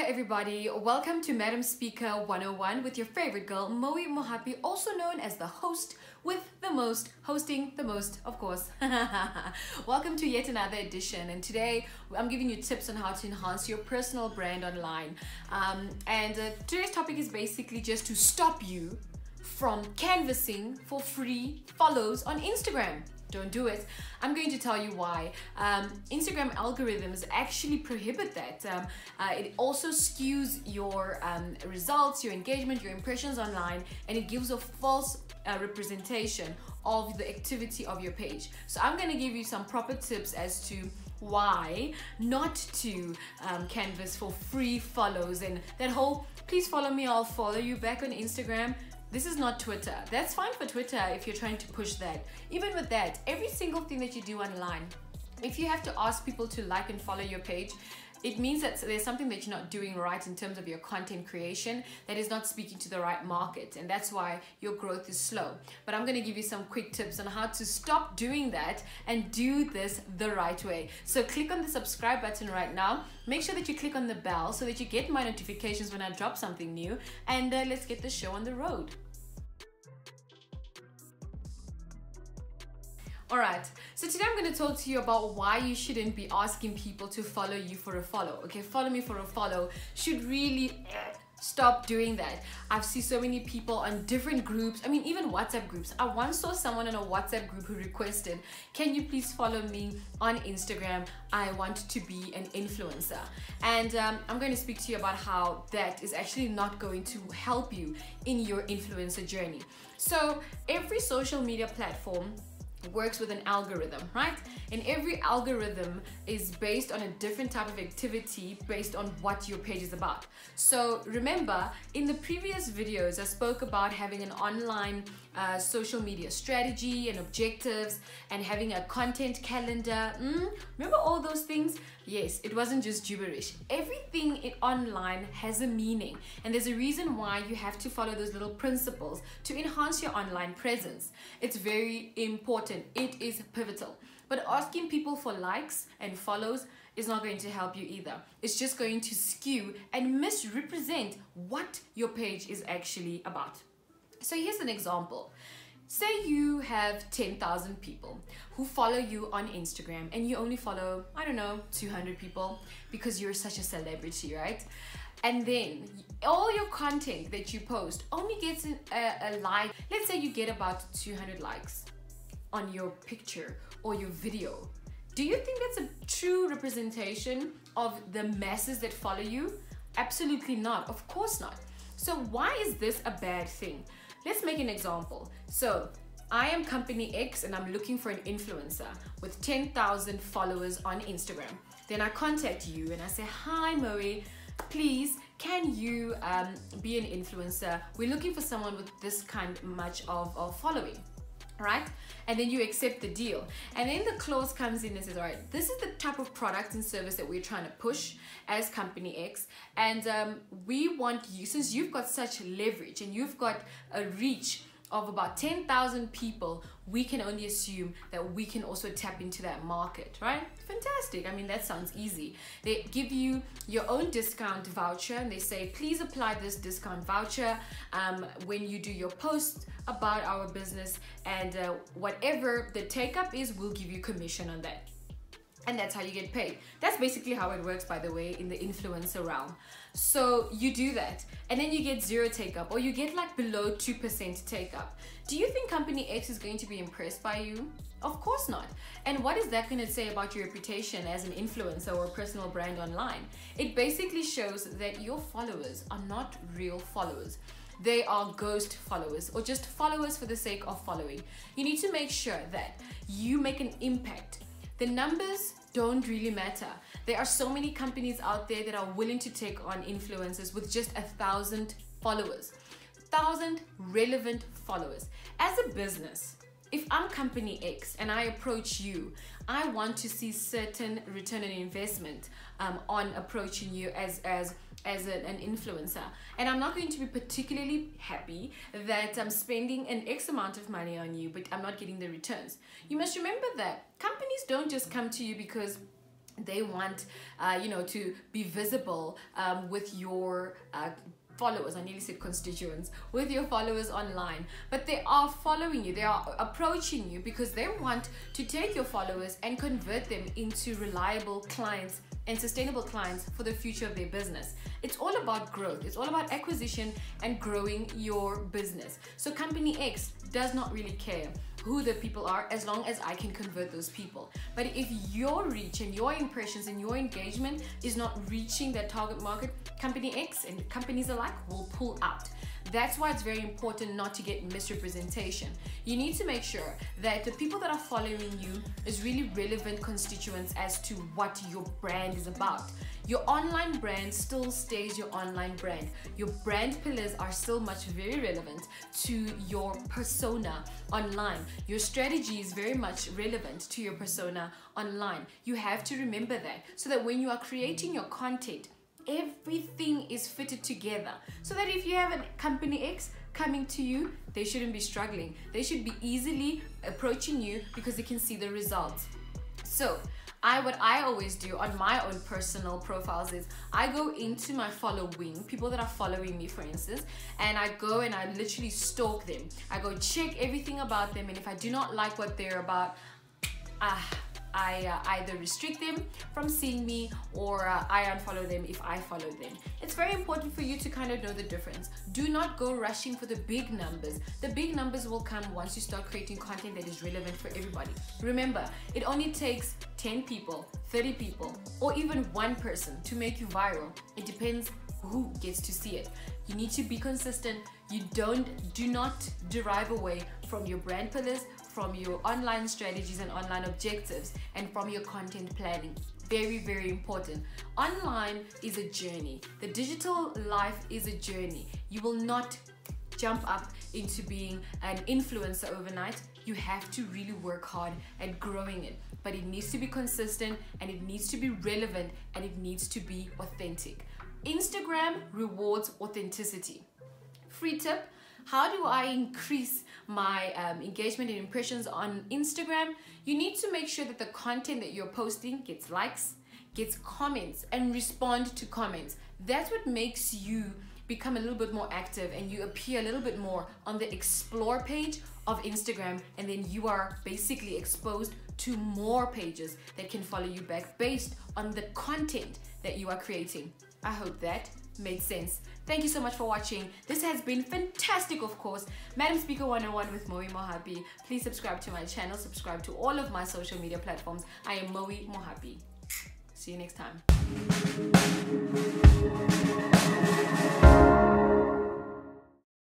everybody, welcome to Madam Speaker 101 with your favorite girl, Moe Mohapi, also known as the host with the most, hosting the most, of course. Welcome to yet another edition, and today I'm giving you tips on how to enhance your personal brand online. Today's topic is basically just to stop you from canvassing for free follows on Instagram. Don't do it. I'm going to tell you why. Instagram algorithms actually prohibit that. It also skews your results, your engagement, your impressions online, and it gives a false representation of the activity of your page. So I'm going to give you some proper tips as to why not to canvas for free follows, and that whole please follow me, I'll follow you back on Instagram. This is not Twitter. That's fine for Twitter if you're trying to push that. Even with that, every single thing that you do online, if you have to ask people to like and follow your page, it means that there's something that you're not doing right in terms of your content creation that is not speaking to the right market, and that's why your growth is slow. But I'm going to give you some quick tips on how to stop doing that and do this the right way. So click on the subscribe button right now. Make sure that you click on the bell so that you get my notifications when I drop something new, and let's get the show on the road. Alright, so today I'm going to talk to you about why you shouldn't be asking people to follow you for a follow. Okay, follow me for a follow. Should really stop doing that. I've seen so many people on different groups, I mean even WhatsApp groups. I once saw someone in a WhatsApp group who requested, can you please follow me on Instagram? I want to be an influencer. And I'm going to speak to you about how that is actually not going to help you in your influencer journey. So every social media platform works with an algorithm, right? And every algorithm is based on a different type of activity based on what your page is about. So remember, in the previous videos I spoke about having an online social media strategy and objectives and having a content calendar. Remember all those things? Yes, it wasn't just gibberish. Everything online has a meaning, and there's a reason why you have to follow those little principles to enhance your online presence. It's very important. It is pivotal. But asking people for likes and follows is not going to help you either. It's just going to skew and misrepresent what your page is actually about. So here's an example. Say you have 10,000 people who follow you on Instagram, and you only follow, I don't know, 200 people because you're such a celebrity, right? And then all your content that you post only gets a like. Let's say you get about 200 likes on your picture or your video. Do you think that's a true representation of the masses that follow you? Absolutely not. Of course not. So why is this a bad thing? Let's make an example. So I am company X and I'm looking for an influencer with 10,000 followers on Instagram. Then I contact you and I say, hi Moe, please can you be an influencer? We're looking for someone with this much of following. Right? And then you accept the deal, and then the clause comes in and says, all right, this is the type of product and service that we're trying to push as company X, and we want you, since you've got such leverage and you've got a reach of about 10,000 people, we can only assume that we can also tap into that market, right? Fantastic. I mean, that sounds easy. They give you your own discount voucher and they say, please apply this discount voucher when you do your post about our business, and whatever the take up is, we'll give you commission on that. And that's how you get paid. That's basically how it works, by the way, in the influencer realm. So you do that, and then you get zero take up, or you get like below 2% take up. Do you think company X is going to be impressed by you? Of course not. And what is that going to say about your reputation as an influencer or a personal brand online? It basically shows that your followers are not real followers. They are ghost followers, or just followers for the sake of following. You need to make sure that you make an impact. The numbers don't really matter. There are so many companies out there that are willing to take on influencers with just 1,000 followers. 1,000 relevant followers. As a business, if I'm company X and I approach you, I want to see certain return on investment on approaching you as an influencer, and I'm not going to be particularly happy that I'm spending an X amount of money on you but I'm not getting the returns. You must remember that companies don't just come to you because They want, to be visible with your followers. I nearly said constituents, with your followers online. But they are following you, they are approaching you because they want to take your followers and convert them into reliable clients and sustainable clients for the future of their business. It's all about growth. It's all about acquisition and growing your business. So company X does not really care who the people are as long as I can convert those people. But if your reach and your impressions and your engagement is not reaching that target market, company X and companies alike will pull out. That's why it's very important not to get misrepresentation. You need to make sure that the people that are following you is really relevant constituents as to what your brand is about. Your online brand still stays your online brand. Your brand pillars are still very relevant to your persona online. Your strategy is very much relevant to your persona online. You have to remember that so that when you are creating your content, everything is fitted together, so that if you have a company X coming to you, they shouldn't be struggling. They should be easily approaching you because they can see the results. So what I always do on my own personal profiles is I go into my following, people that are following me for instance, and I go and I literally stalk them. I go check everything about them, and if I do not like what they're about, I either restrict them from seeing me, or I unfollow them if I follow them. It's very important for you to kind of know the difference. Do not go rushing for the big numbers. The big numbers will come once you start creating content that is relevant for everybody. Remember, it only takes 10 people, 30 people, or even one person to make you viral. It depends who gets to see it. You need to be consistent. Do not derive away from your brand pillars, from your online strategies and online objectives, and from your content planning. Very, very important. Online is a journey. The digital life is a journey. You will not jump up into being an influencer overnight. You have to really work hard at growing it, but it needs to be consistent, and it needs to be relevant, and it needs to be authentic. Instagram rewards authenticity. Free tip: how do I increase my engagement and impressions on Instagram? You need to make sure that the content that you're posting gets likes, gets comments, and respond to comments. That's what makes you become a little bit more active, and you appear a little bit more on the explore page of Instagram, and then you are basically exposed to more pages that can follow you back based on the content that you are creating. I hope that made sense. Thank you so much for watching. This has been fantastic, of course. Madam Speaker 101 with Moe Mohapi. Please subscribe to my channel, subscribe to all of my social media platforms. I am Moe Mohapi. See you next time.